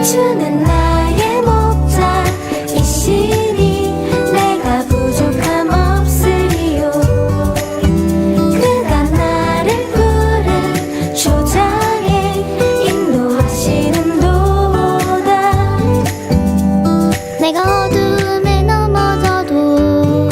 주는 나의 목자 이시니 내가 부족함 없으리요. 그가 나를 푸른 초장에 인도하시는 도다. 내가 어둠에 넘어져도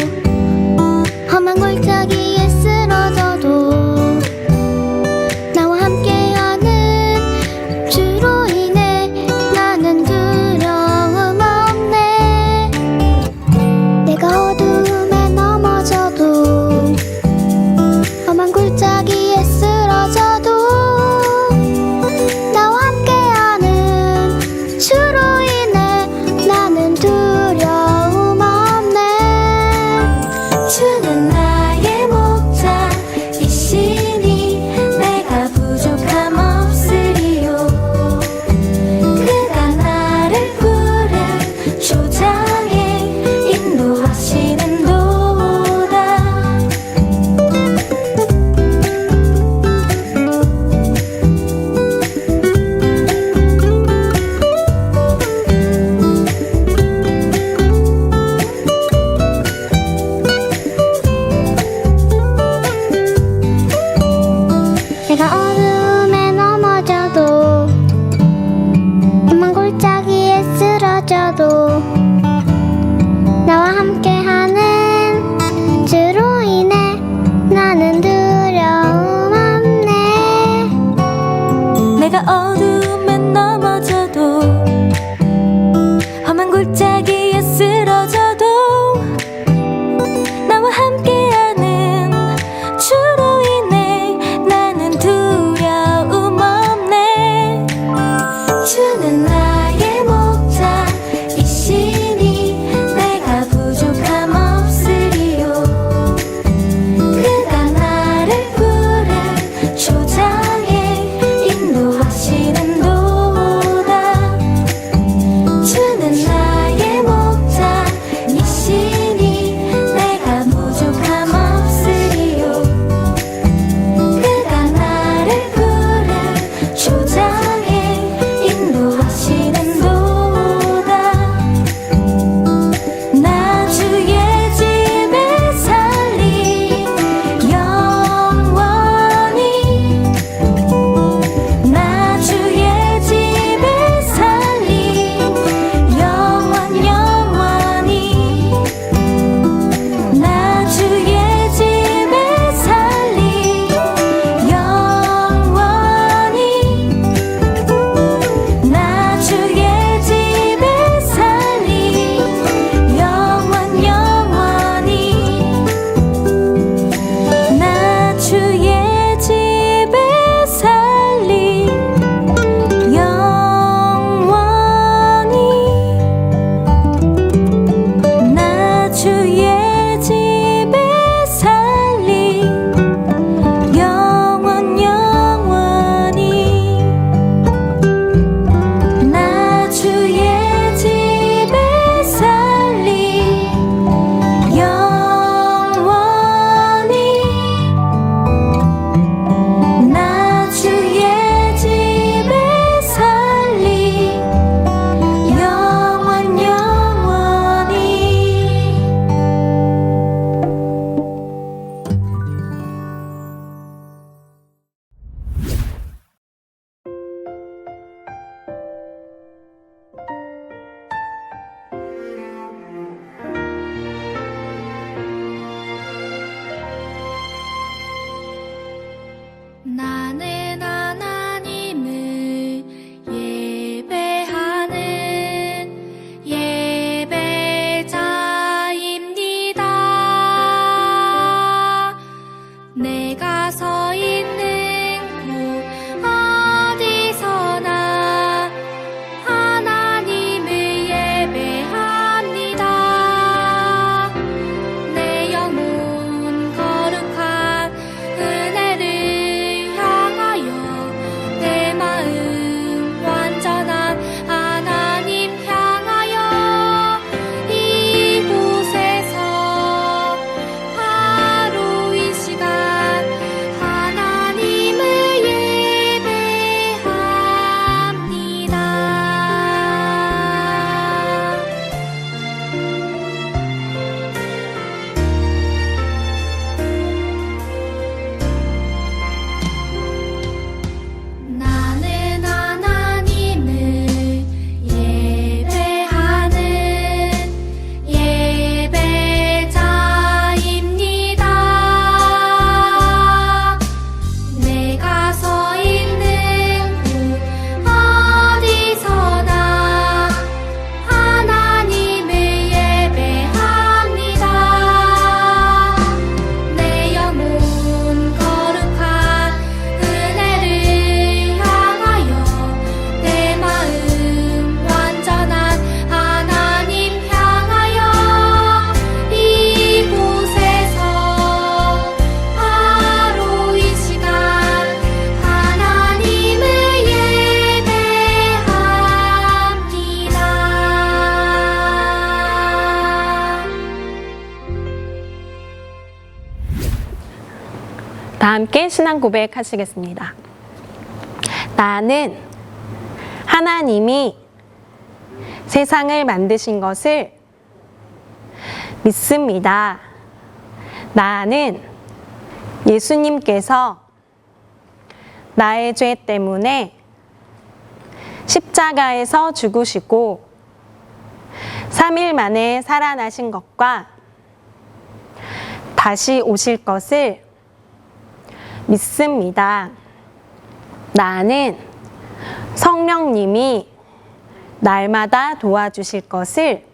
다 함께 신앙 고백하시겠습니다. 나는 하나님이 세상을 만드신 것을 믿습니다. 나는 예수님께서 나의 죄 때문에 십자가에서 죽으시고 3일 만에 살아나신 것과 다시 오실 것을 믿습니다. 나는 성령님이 날마다 도와주실 것을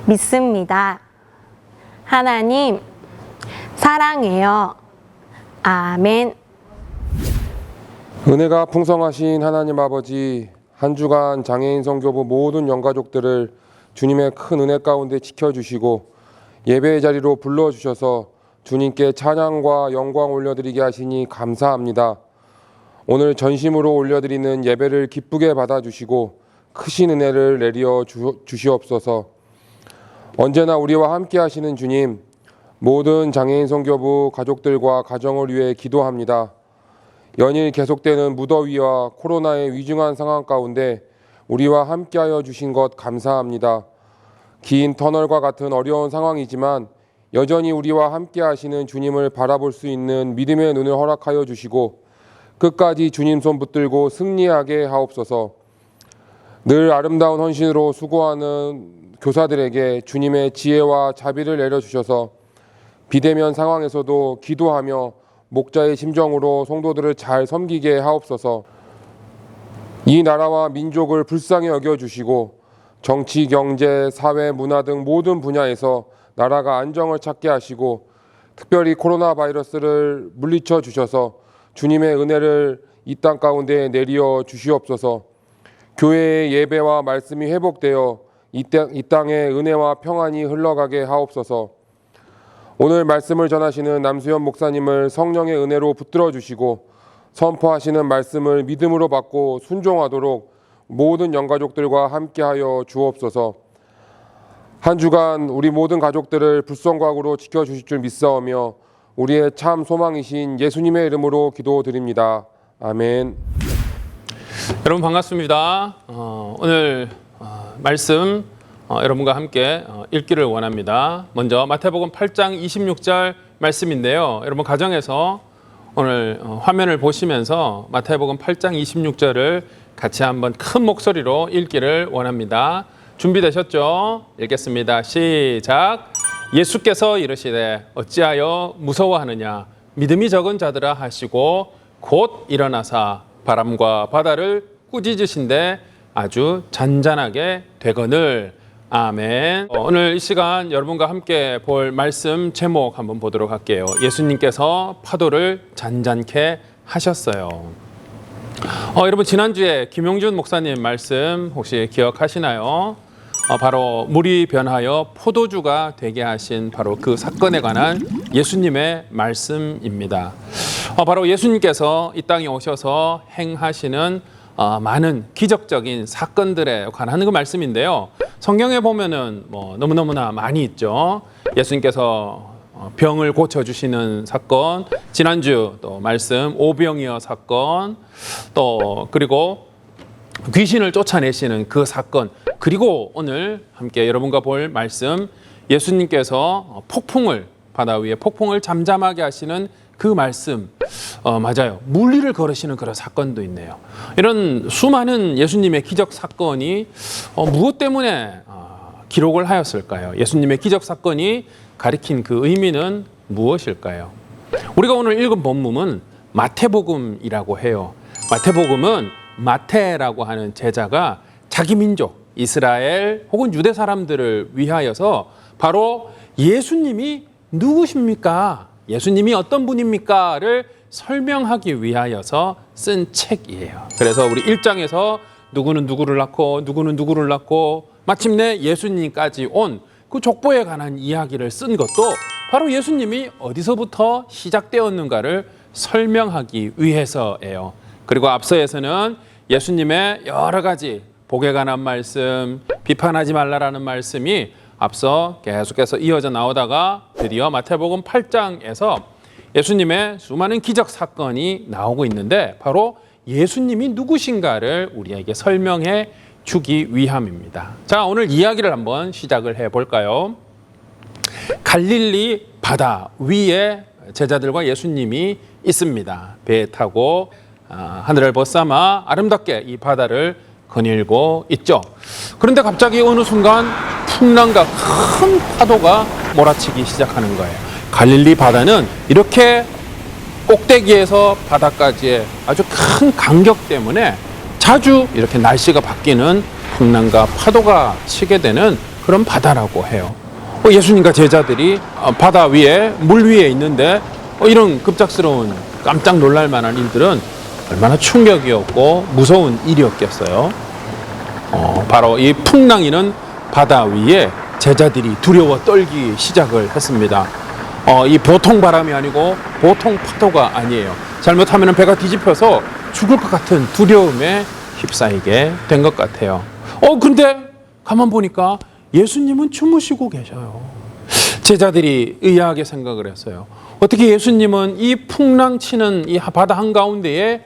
믿습니다. 하나님, 사랑해요. 아멘. 은혜가 풍성하신 하나님 아버지, 한 주간 장애인 선교부 모든 영가족들을 주님의 큰 은혜 가운데 지켜주시고 예배의 자리로 불러주셔서 주님께 찬양과 영광 올려드리게 하시니 감사합니다. 오늘 전심으로 올려드리는 예배를 기쁘게 받아주시고 크신 은혜를 내려 주시옵소서. 언제나 우리와 함께 하시는 주님, 모든 장애인 선교부 가족들과 가정을 위해 기도합니다. 연일 계속되는 무더위와 코로나의 위중한 상황 가운데 우리와 함께하여 주신 것 감사합니다. 긴 터널과 같은 어려운 상황이지만 여전히 우리와 함께하시는 주님을 바라볼 수 있는 믿음의 눈을 허락하여 주시고 끝까지 주님 손 붙들고 승리하게 하옵소서. 늘 아름다운 헌신으로 수고하는 교사들에게 주님의 지혜와 자비를 내려주셔서 비대면 상황에서도 기도하며 목자의 심정으로 성도들을 잘 섬기게 하옵소서. 이 나라와 민족을 불쌍히 여겨주시고 정치, 경제, 사회, 문화 등 모든 분야에서 나라가 안정을 찾게 하시고 특별히 코로나 바이러스를 물리쳐 주셔서 주님의 은혜를 이 땅 가운데 내려 주시옵소서. 교회의 예배와 말씀이 회복되어 이 땅에 은혜와 평안이 흘러가게 하옵소서. 오늘 말씀을 전하시는 남수현 목사님을 성령의 은혜로 붙들어 주시고 선포하시는 말씀을 믿음으로 받고 순종하도록 모든 영가족들과 함께하여 주옵소서. 한 주간 우리 모든 가족들을 불성각으로 지켜주실 줄 믿사오며 우리의 참 소망이신 예수님의 이름으로 기도드립니다. 아멘. 여러분 반갑습니다. 오늘 말씀 여러분과 함께 읽기를 원합니다. 먼저 마태복음 8장 26절 말씀인데요. 여러분 가정에서 오늘 화면을 보시면서 마태복음 8장 26절을 같이 한번 큰 목소리로 읽기를 원합니다. 준비되셨죠? 읽겠습니다. 시작. 예수께서 이르시되 어찌하여 무서워하느냐 믿음이 적은 자들아 하시고 곧 일어나사 바람과 바다를 꾸짖으신데 아주 잔잔하게 되거늘. 아멘. 오늘 이 시간 여러분과 함께 볼 말씀 제목 한번 보도록 할게요. 예수님께서 파도를 잔잔케 하셨어요. 여러분 지난주에 김용준 목사님 말씀 혹시 기억하시나요? 바로 물이 변하여 포도주가 되게 하신 바로 그 사건에 관한 예수님의 말씀입니다. 바로 예수님께서 이 땅에 오셔서 행하시는 많은 기적적인 사건들에 관한 그 말씀인데요. 성경에 보면은 너무너무나 많이 있죠. 예수님께서 병을 고쳐주시는 사건, 지난주 또 말씀 오병이어 사건, 또 그리고 귀신을 쫓아내시는 그 사건, 그리고 오늘 함께 여러분과 볼 말씀 예수님께서 폭풍을 바다 위에 폭풍을 잠잠하게 하시는 그 말씀, 맞아요. 물리를 걸으시는 그런 사건도 있네요. 이런 수많은 예수님의 기적 사건이 무엇 때문에 기록을 하였을까요? 예수님의 기적 사건이 가리킨 그 의미는 무엇일까요? 우리가 오늘 읽은 본문은 마태복음이라고 해요. 마태복음은 마태라고 하는 제자가 자기 민족 이스라엘 혹은 유대 사람들을 위하여서 바로 예수님이 누구십니까? 예수님이 어떤 분입니까?를 설명하기 위하여서 쓴 책이에요. 그래서 우리 1장에서 누구는 누구를 낳고 누구는 누구를 낳고 마침내 예수님까지 온 그 족보에 관한 이야기를 쓴 것도 바로 예수님이 어디서부터 시작되었는가를 설명하기 위해서예요. 그리고 앞서에서는 예수님의 여러 가지 복에 관한 말씀, 비판하지 말라라는 말씀이 앞서 계속해서 이어져 나오다가 드디어 마태복음 8장에서 예수님의 수많은 기적 사건이 나오고 있는데 바로 예수님이 누구신가를 우리에게 설명해 주기 위함입니다. 자, 오늘 이야기를 한번 시작을 해 볼까요? 갈릴리 바다 위에 제자들과 예수님이 있습니다. 배에 타고 하늘을 벗삼아 아름답게 이 바다를 거닐고 있죠. 그런데 갑자기 어느 순간 풍랑과 큰 파도가 몰아치기 시작하는 거예요. 갈릴리 바다는 이렇게 꼭대기에서 바다까지의 아주 큰 간격 때문에 자주 이렇게 날씨가 바뀌는 풍랑과 파도가 치게 되는 그런 바다라고 해요. 예수님과 제자들이 바다 위에 물 위에 있는데 이런 급작스러운 깜짝 놀랄 만한 일들은 얼마나 충격이었고 무서운 일이었겠어요. 바로 이 풍랑이는 바다 위에 제자들이 두려워 떨기 시작을 했습니다. 이 보통 바람이 아니고 보통 파도가 아니에요. 잘못하면 배가 뒤집혀서 죽을 것 같은 두려움에 휩싸이게 된 것 같아요. 근데 가만 보니까 예수님은 주무시고 계셔요. 제자들이 의아하게 생각을 했어요. 어떻게 예수님은 이 풍랑 치는 이 바다 한가운데에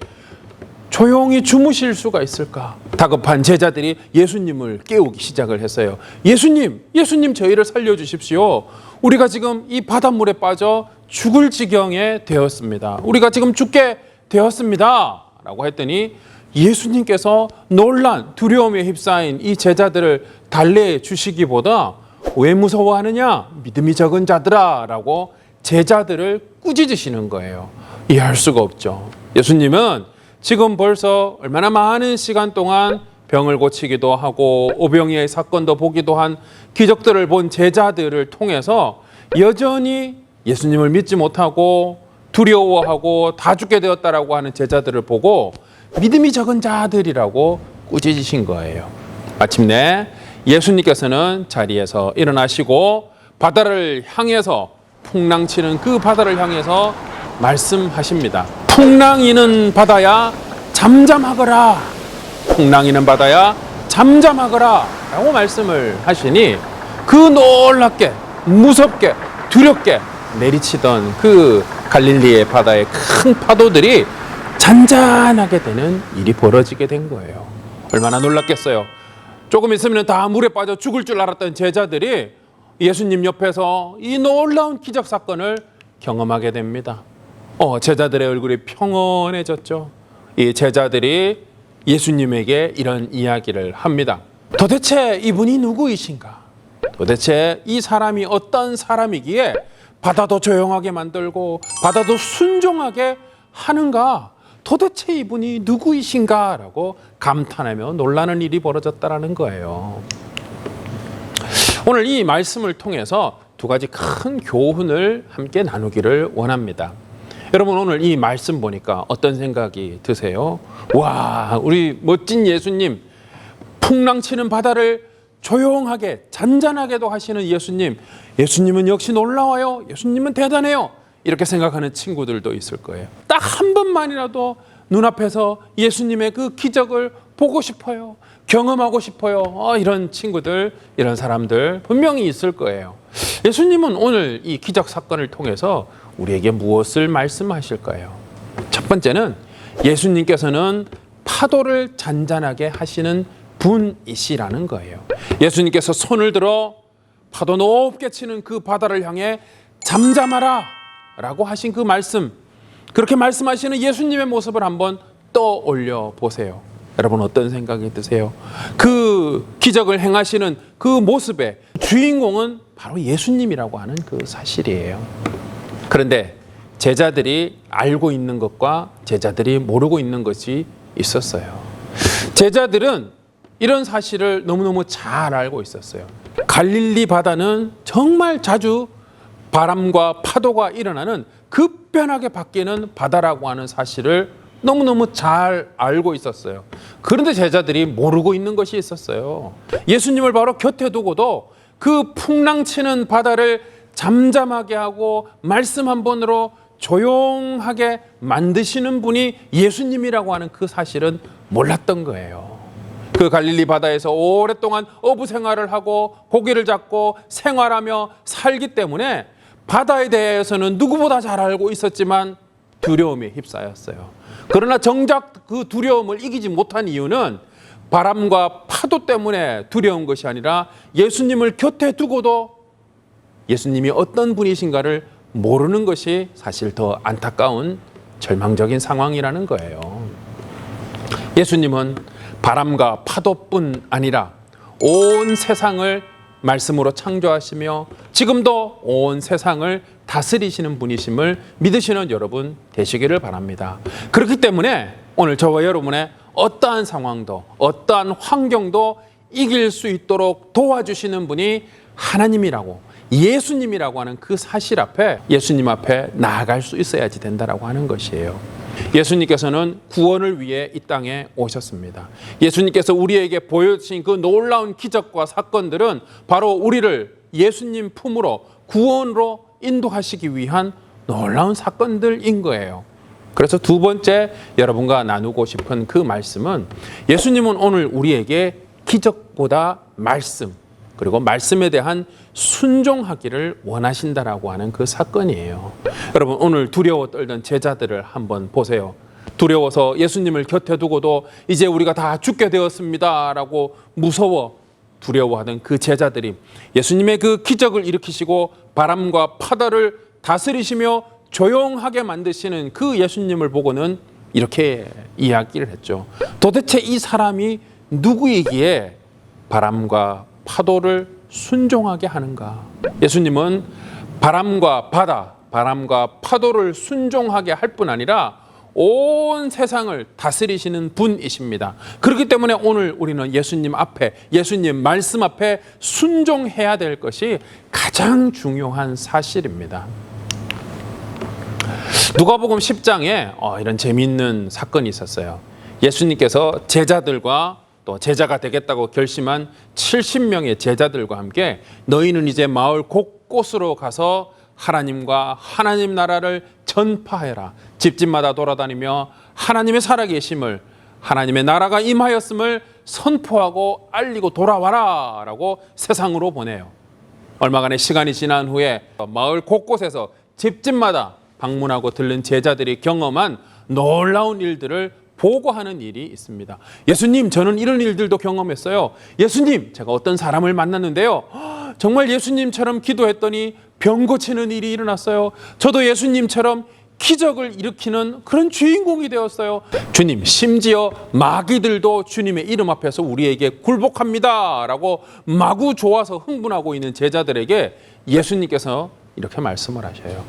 조용히 주무실 수가 있을까? 다급한 제자들이 예수님을 깨우기 시작을 했어요. 예수님 저희를 살려주십시오. 우리가 지금 이 바닷물에 빠져 죽을 지경에 되었습니다. 우리가 지금 죽게 되었습니다. 라고 했더니 예수님께서 놀란 두려움에 휩싸인 이 제자들을 달래 주시기보다 왜 무서워하느냐? 믿음이 적은 자들아 라고 제자들을 꾸짖으시는 거예요. 이해할 수가 없죠. 예수님은 지금 벌써 얼마나 많은 시간 동안 병을 고치기도 하고 오병이의 사건도 보기도 한 기적들을 본 제자들을 통해서 여전히 예수님을 믿지 못하고 두려워하고 다 죽게 되었다라고 하는 제자들을 보고 믿음이 적은 자들이라고 꾸짖으신 거예요. 마침내 예수님께서는 자리에서 일어나시고 바다를 향해서 풍랑치는 그 바다를 향해서 말씀하십니다. 풍랑이는 바다야 잠잠하거라. 풍랑이는 바다야 잠잠하거라 라고 말씀을 하시니 그 놀랍게 무섭게 두렵게 내리치던 그 갈릴리의 바다의 큰 파도들이 잔잔하게 되는 일이 벌어지게 된 거예요. 얼마나 놀랐겠어요. 조금 있으면 다 물에 빠져 죽을 줄 알았던 제자들이 예수님 옆에서 이 놀라운 기적 사건을 경험하게 됩니다. 제자들의 얼굴이 평온해졌죠. 이 제자들이 예수님에게 이런 이야기를 합니다. 도대체 이분이 누구이신가? 도대체 이 사람이 어떤 사람이기에 바다도 조용하게 만들고 바다도 순종하게 하는가? 도대체 이분이 누구이신가? 라고 감탄하며 놀라는 일이 벌어졌다는 거예요. 오늘 이 말씀을 통해서 두 가지 큰 교훈을 함께 나누기를 원합니다. 여러분 오늘 이 말씀 보니까 어떤 생각이 드세요? 와, 우리 멋진 예수님, 풍랑치는 바다를 조용하게 잔잔하게도 하시는 예수님은 역시 놀라워요. 예수님은 대단해요. 이렇게 생각하는 친구들도 있을 거예요. 딱 한 번만이라도 눈앞에서 예수님의 그 기적을 보고 싶어요. 경험하고 싶어요. 이런 친구들, 이런 사람들 분명히 있을 거예요. 예수님은 오늘 이 기적 사건을 통해서 우리에게 무엇을 말씀하실까요? 첫 번째는 예수님께서는 파도를 잔잔하게 하시는 분이시라는 거예요. 예수님께서 손을 들어 파도 높게 치는 그 바다를 향해 잠잠하라 라고 하신 그 말씀, 그렇게 말씀하시는 예수님의 모습을 한번 떠올려 보세요. 여러분 어떤 생각이 드세요? 그 기적을 행하시는 그 모습의 주인공은 바로 예수님이라고 하는 그 사실이에요. 그런데 제자들이 알고 있는 것과 제자들이 모르고 있는 것이 있었어요. 제자들은 이런 사실을 너무너무 잘 알고 있었어요. 갈릴리 바다는 정말 자주 바람과 파도가 일어나는 급변하게 바뀌는 바다라고 하는 사실을 너무너무 잘 알고 있었어요. 그런데 제자들이 모르고 있는 것이 있었어요. 예수님을 바로 곁에 두고도 그 풍랑치는 바다를 잠잠하게 하고 말씀 한 번으로 조용하게 만드시는 분이 예수님이라고 하는 그 사실은 몰랐던 거예요. 그 갈릴리 바다에서 오랫동안 어부 생활을 하고 고기를 잡고 생활하며 살기 때문에 바다에 대해서는 누구보다 잘 알고 있었지만 두려움에 휩싸였어요. 그러나 정작 그 두려움을 이기지 못한 이유는 바람과 파도 때문에 두려운 것이 아니라 예수님을 곁에 두고도 예수님이 어떤 분이신가를 모르는 것이 사실 더 안타까운 절망적인 상황이라는 거예요. 예수님은 바람과 파도뿐 아니라 온 세상을 말씀으로 창조하시며 지금도 온 세상을 다스리시는 분이심을 믿으시는 여러분 되시기를 바랍니다. 그렇기 때문에 오늘 저와 여러분의 어떠한 상황도 어떠한 환경도 이길 수 있도록 도와주시는 분이 하나님이라고, 예수님이라고 하는 그 사실 앞에, 예수님 앞에 나아갈 수 있어야지 된다라고 하는 것이에요. 예수님께서는 구원을 위해 이 땅에 오셨습니다. 예수님께서 우리에게 보여주신 그 놀라운 기적과 사건들은 바로 우리를 예수님 품으로, 구원으로 인도하시기 위한 놀라운 사건들인 거예요. 그래서 두 번째 여러분과 나누고 싶은 그 말씀은, 예수님은 오늘 우리에게 기적보다 말씀, 그리고 말씀에 대한 순종하기를 원하신다라고 하는 그 사건이에요. 여러분, 오늘 두려워 떨던 제자들을 한번 보세요. 두려워서 예수님을 곁에 두고도 이제 우리가 다 죽게 되었습니다라고 무서워 두려워하던 그 제자들이 예수님의 그 기적을 일으키시고 바람과 파도를 다스리시며 조용하게 만드시는 그 예수님을 보고는 이렇게 이야기를 했죠. 도대체 이 사람이 누구이기에 바람과 파도를 순종하게 하는가? 예수님은 바람과 바다, 바람과 파도를 순종하게 할 뿐 아니라 온 세상을 다스리시는 분이십니다. 그렇기 때문에 오늘 우리는 예수님 앞에, 예수님 말씀 앞에 순종해야 될 것이 가장 중요한 사실입니다. 누가복음 10장에 이런 재미있는 사건이 있었어요. 예수님께서 제자들과 또 제자가 되겠다고 결심한 70명의 제자들과 함께 너희는 이제 마을 곳곳으로 가서 하나님과 하나님 나라를 전파해라. 집집마다 돌아다니며 하나님의 살아계심을, 하나님의 나라가 임하였음을 선포하고 알리고 돌아와라 라고 세상으로 보내요. 얼마간의 시간이 지난 후에 마을 곳곳에서 집집마다 방문하고 들른 제자들이 경험한 놀라운 일들을 보고하는 일이 있습니다. 예수님, 저는 이런 일들도 경험했어요. 예수님, 제가 어떤 사람을 만났는데요, 정말 예수님처럼 기도했더니 병 고치는 일이 일어났어요. 저도 예수님처럼 기적을 일으키는 그런 주인공이 되었어요. 주님, 심지어 마귀들도 주님의 이름 앞에서 우리에게 굴복합니다 라고 마구 좋아서 흥분하고 있는 제자들에게 예수님께서 이렇게 말씀을 하셔요.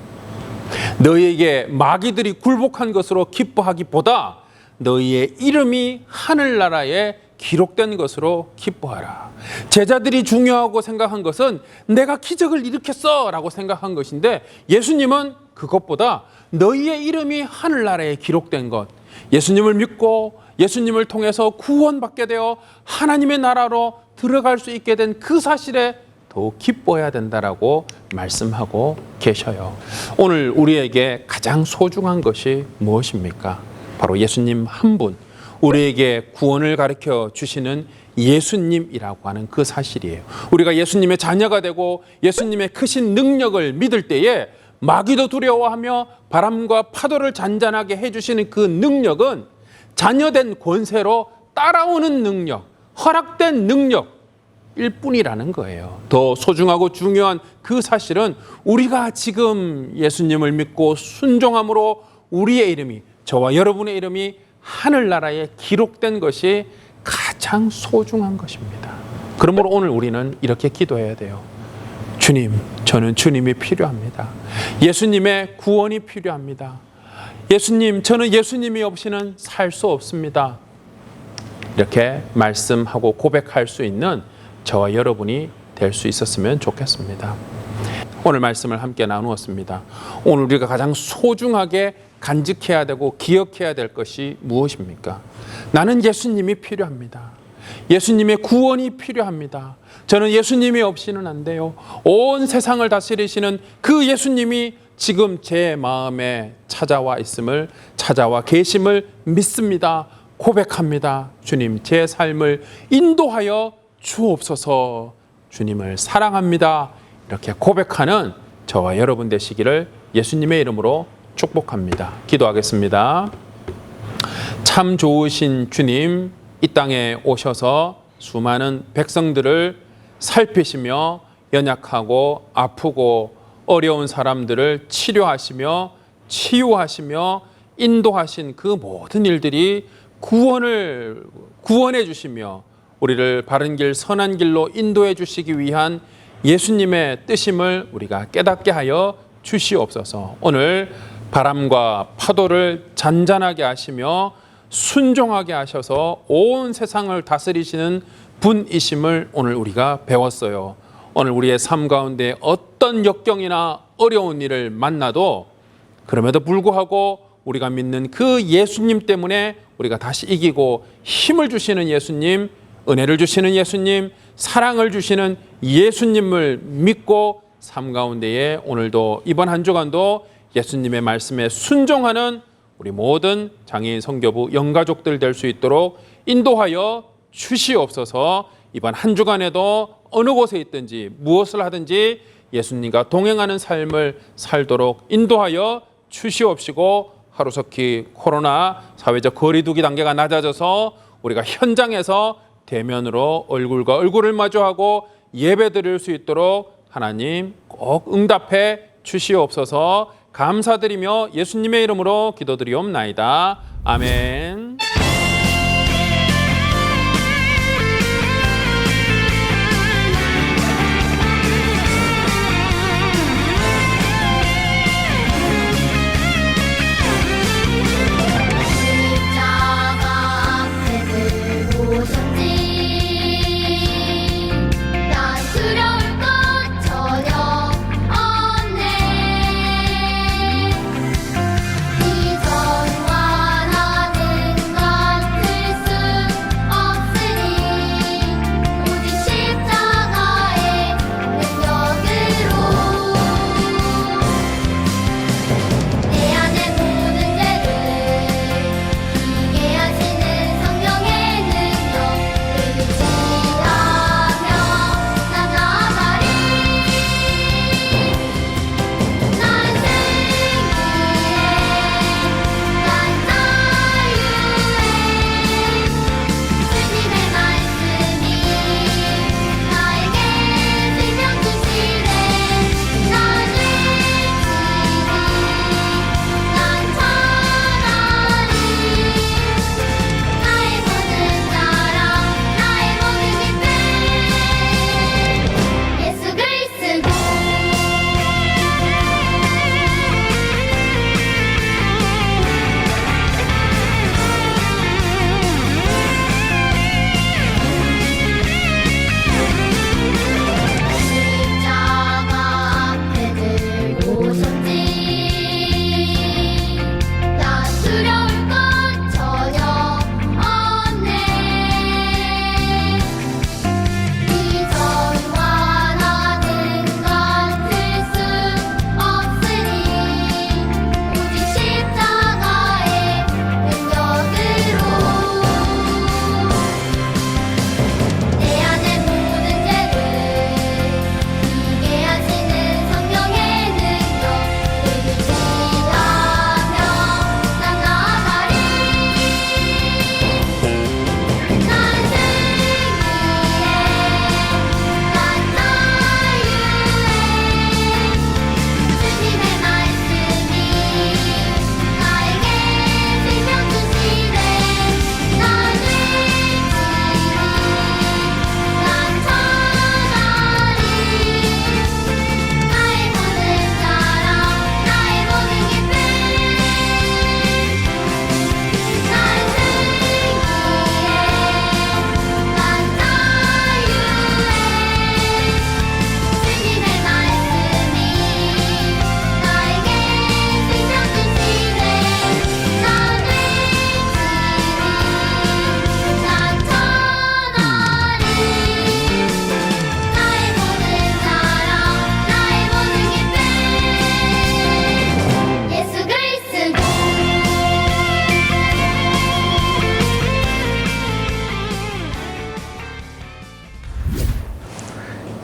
너희에게 마귀들이 굴복한 것으로 기뻐하기보다 너희의 이름이 하늘나라에 기록된 것으로 기뻐하라. 제자들이 중요하고 생각한 것은 내가 기적을 일으켰어 라고 생각한 것인데, 예수님은 그것보다 너희의 이름이 하늘나라에 기록된 것, 예수님을 믿고 예수님을 통해서 구원받게 되어 하나님의 나라로 들어갈 수 있게 된 그 사실에 더욱 기뻐해야 된다라고 말씀하고 계셔요. 오늘 우리에게 가장 소중한 것이 무엇입니까? 바로 예수님 한 분, 우리에게 구원을 가르쳐 주시는 예수님이라고 하는 그 사실이에요. 우리가 예수님의 자녀가 되고 예수님의 크신 능력을 믿을 때에 마귀도 두려워하며 바람과 파도를 잔잔하게 해주시는 그 능력은 자녀된 권세로 따라오는 능력, 허락된 능력일 뿐이라는 거예요. 더 소중하고 중요한 그 사실은 우리가 지금 예수님을 믿고 순종함으로 우리의 이름이, 저와 여러분의 이름이 하늘나라에 기록된 것이 가장 소중한 것입니다. 그러므로 오늘 우리는 이렇게 기도해야 돼요. 주님, 저는 주님이 필요합니다. 예수님의 구원이 필요합니다. 예수님, 저는 예수님이 없이는 살 수 없습니다. 이렇게 말씀하고 고백할 수 있는 저와 여러분이 될 수 있었으면 좋겠습니다. 오늘 말씀을 함께 나누었습니다. 오늘 우리가 가장 소중하게 간직해야 되고 기억해야 될 것이 무엇입니까? 나는 예수님이 필요합니다. 예수님의 구원이 필요합니다. 저는 예수님이 없이는 안 돼요. 온 세상을 다스리시는 그 예수님이 지금 제 마음에 찾아와 계심을 믿습니다. 고백합니다. 주님, 제 삶을 인도하여 주옵소서. 주님을 사랑합니다. 이렇게 고백하는 저와 여러분 되시기를 예수님의 이름으로 축복합니다. 기도하겠습니다. 참 좋으신 주님, 이 땅에 오셔서 수많은 백성들을 살피시며 연약하고 아프고 어려운 사람들을 치료하시며 치유하시며 인도하신 그 모든 일들이 구원해 주시며 우리를 바른 길 선한 길로 인도해 주시기 위한 예수님의 뜻임을 우리가 깨닫게 하여 주시옵소서. 오늘 바람과 파도를 잔잔하게 하시며 순종하게 하셔서 온 세상을 다스리시는 분이심을 오늘 우리가 배웠어요. 오늘 우리의 삶 가운데 어떤 역경이나 어려운 일을 만나도 그럼에도 불구하고 우리가 믿는 그 예수님 때문에 우리가 다시 이기고 힘을 주시는 예수님, 은혜를 주시는 예수님, 사랑을 주시는 예수님을 믿고 삶 가운데에 오늘도 이번 한 주간도 예수님의 말씀에 순종하는 우리 모든 장애인 선교부 영가족들 될 수 있도록 인도하여 주시옵소서. 이번 한 주간에도 어느 곳에 있든지 무엇을 하든지 예수님과 동행하는 삶을 살도록 인도하여 주시옵시고, 하루속히 코로나 사회적 거리두기 단계가 낮아져서 우리가 현장에서 대면으로 얼굴과 얼굴을 마주하고 예배드릴 수 있도록 하나님 꼭 응답해 주시옵소서. 감사드리며 예수님의 이름으로 기도드리옵나이다. 아멘.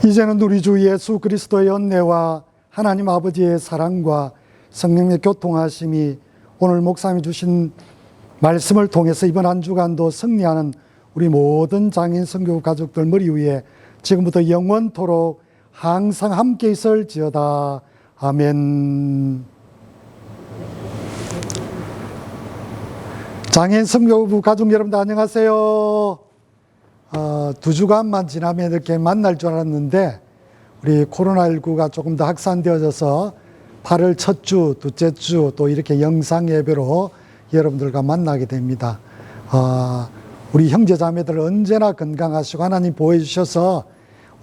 이제는 우리 주 예수 그리스도의 은혜와 하나님 아버지의 사랑과 성령의 교통하심이 오늘 목사님이 주신 말씀을 통해서 이번 한 주간도 승리하는 우리 모든 장애인 선교부 가족들 머리 위에 지금부터 영원토록 항상 함께 있을지어다. 아멘. 장애인 선교부 가족 여러분들 안녕하세요. 2주간만 지나면 이렇게 만날 줄 알았는데 우리 코로나19가 조금 더 확산되어져서 8월 첫 주, 둘째 주 또 이렇게 영상 예배로 여러분들과 만나게 됩니다. 우리 형제 자매들 언제나 건강하시고 하나님 보호해 주셔서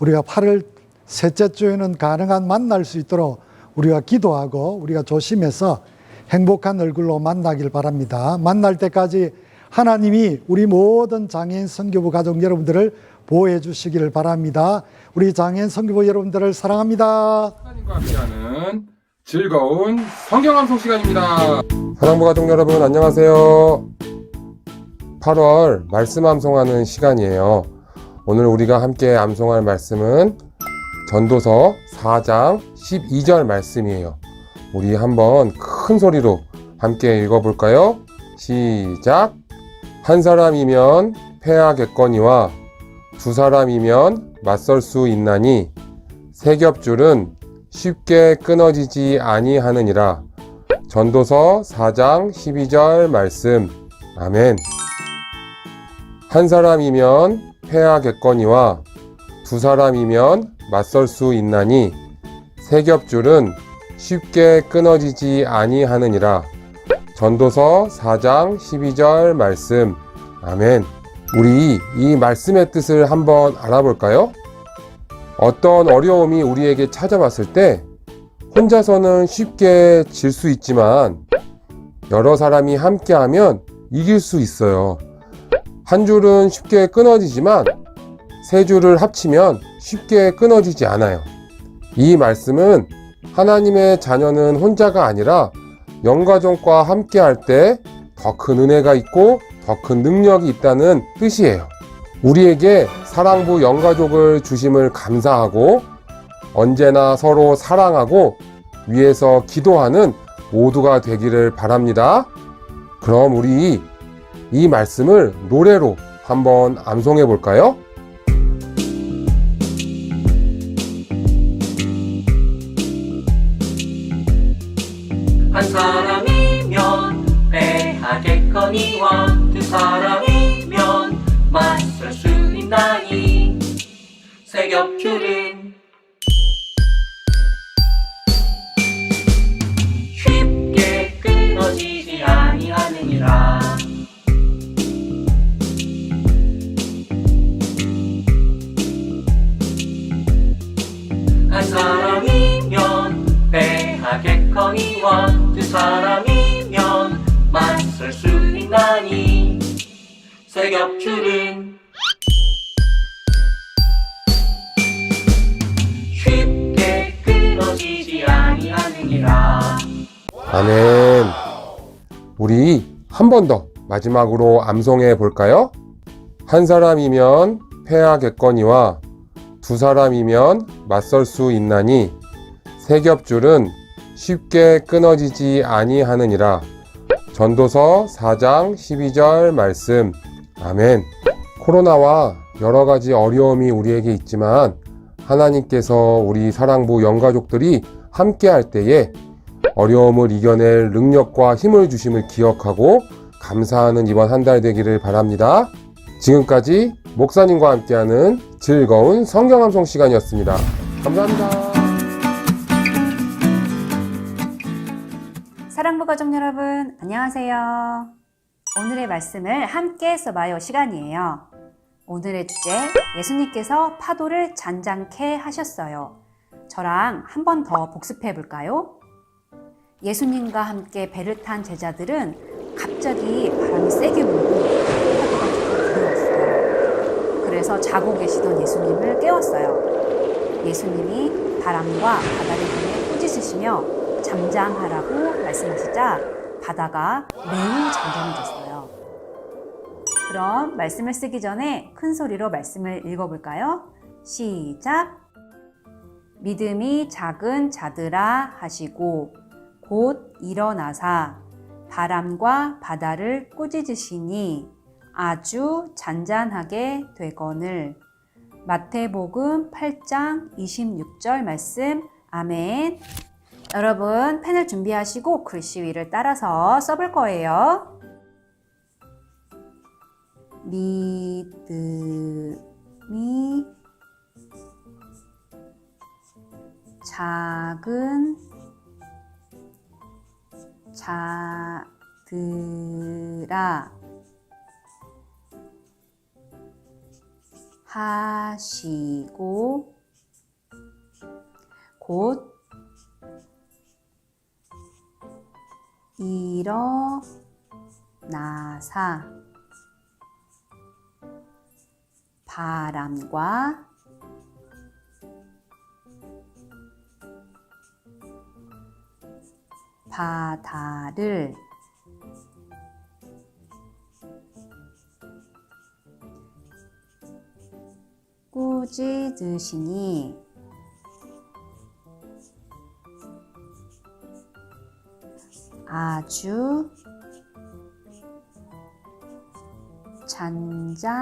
우리가 8월 셋째 주에는 가능한 만날 수 있도록 우리가 기도하고 우리가 조심해서 행복한 얼굴로 만나길 바랍니다. 만날 때까지 하나님이 우리 모든 장애인 선교부 가족 여러분들을 보호해 주시기를 바랍니다. 우리 장애인 선교부 여러분들을 사랑합니다. 하나님과 함께하는 즐거운 성경암송 시간입니다. 사랑부 가족 여러분 안녕하세요. 8월 말씀 암송하는 시간이에요. 오늘 우리가 함께 암송할 말씀은 전도서 4장 12절 말씀이에요. 우리 한번 큰 소리로 함께 읽어볼까요? 시작! 한 사람이면 패하겠거니와 두 사람이면 맞설 수 있나니 세 겹줄은 쉽게 끊어지지 아니하느니라. 전도서 4장 12절 말씀. 아멘. 한 사람이면 패하겠거니와 두 사람이면 맞설 수 있나니 세 겹줄은 쉽게 끊어지지 아니하느니라. 전도서 4장 12절 말씀. 아멘. 우리 이 말씀의 뜻을 한번 알아볼까요? 어떤 어려움이 우리에게 찾아왔을 때 혼자서는 쉽게 질 수 있지만 여러 사람이 함께하면 이길 수 있어요. 한 줄은 쉽게 끊어지지만 세 줄을 합치면 쉽게 끊어지지 않아요. 이 말씀은 하나님의 자녀는 혼자가 아니라 영가족과 함께할 때 더 큰 은혜가 있고 더 큰 능력이 있다는 뜻이에요. 우리에게 사랑부 영가족을 주심을 감사하고 언제나 서로 사랑하고 위해서 기도하는 모두가 되기를 바랍니다. 그럼 우리 이 말씀을 노래로 한번 암송해 볼까요? 한 사람이면 패하겠거니와 두 사람이면 맞설 수 있나니 세 겹줄은 쉽게 끊어지지 아니하느니라. 한 사람이면 패하겠거니와 두 사람이면 맞설 수 있나니 세 겹줄은 쉽게 끊어지지 아니하느니라. 아멘. 우리 한 번 더 마지막으로 암송해 볼까요? 한 사람이면 패하겠거니와 두 사람이면 맞설 수 있나니 세 겹줄은 쉽게 끊어지지 아니하느니라. 전도서 4장 12절 말씀. 아멘. 코로나와 여러 가지 어려움이 우리에게 있지만 하나님께서 우리 사랑부 영가족들이 함께할 때에 어려움을 이겨낼 능력과 힘을 주심을 기억하고 감사하는 이번 한 달 되기를 바랍니다. 지금까지 목사님과 함께하는 즐거운 성경암송 시간이었습니다. 감사합니다. 사랑부 가족 여러분, 안녕하세요. 오늘의 말씀을 함께 써봐요 시간이에요. 오늘의 주제, 예수님께서 파도를 잔잔케 하셨어요. 저랑 한 번 더 복습해 볼까요? 예수님과 함께 배를 탄 제자들은 갑자기 바람이 세게 불고 파도가 두려웠어요. 그래서 자고 계시던 예수님을 깨웠어요. 예수님이 바람과 바다를 향해 꾸짖으시며 잠잠하라고 말씀하시자 바다가 매우 잠잠해졌어요. 그럼 말씀을 쓰기 전에 큰 소리로 말씀을 읽어볼까요? 시작! 믿음이 작은 자들아 하시고 곧 일어나사 바람과 바다를 꾸짖으시니 아주 잔잔하게 되거늘. 마태복음 8장 26절 말씀. 아멘. 여러분 펜을 준비하시고 글씨 위를 따라서 써볼 거예요. 믿음이 작은 자들아 하시고 곧 일어나사 바람과 바다를 꾸짖으시니 아주 잔잔하게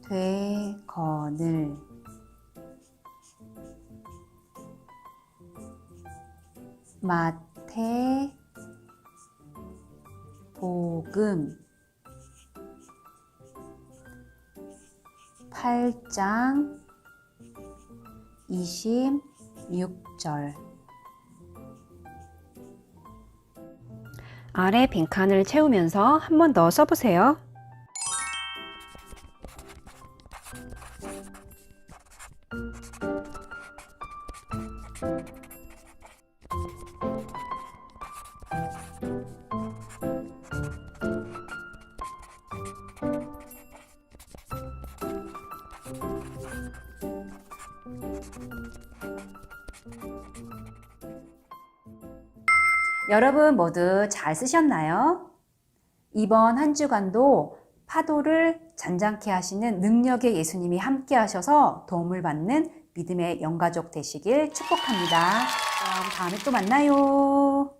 되거늘. 마태복음 8장 26절. 아래 빈칸을 채우면서 한 번 더 써보세요. 여러분 모두 잘 쓰셨나요? 이번 한 주간도 파도를 잔잔케 하시는 능력의 예수님이 함께 하셔서 도움을 받는 믿음의 영가족 되시길 축복합니다. 그럼 다음에 또 만나요.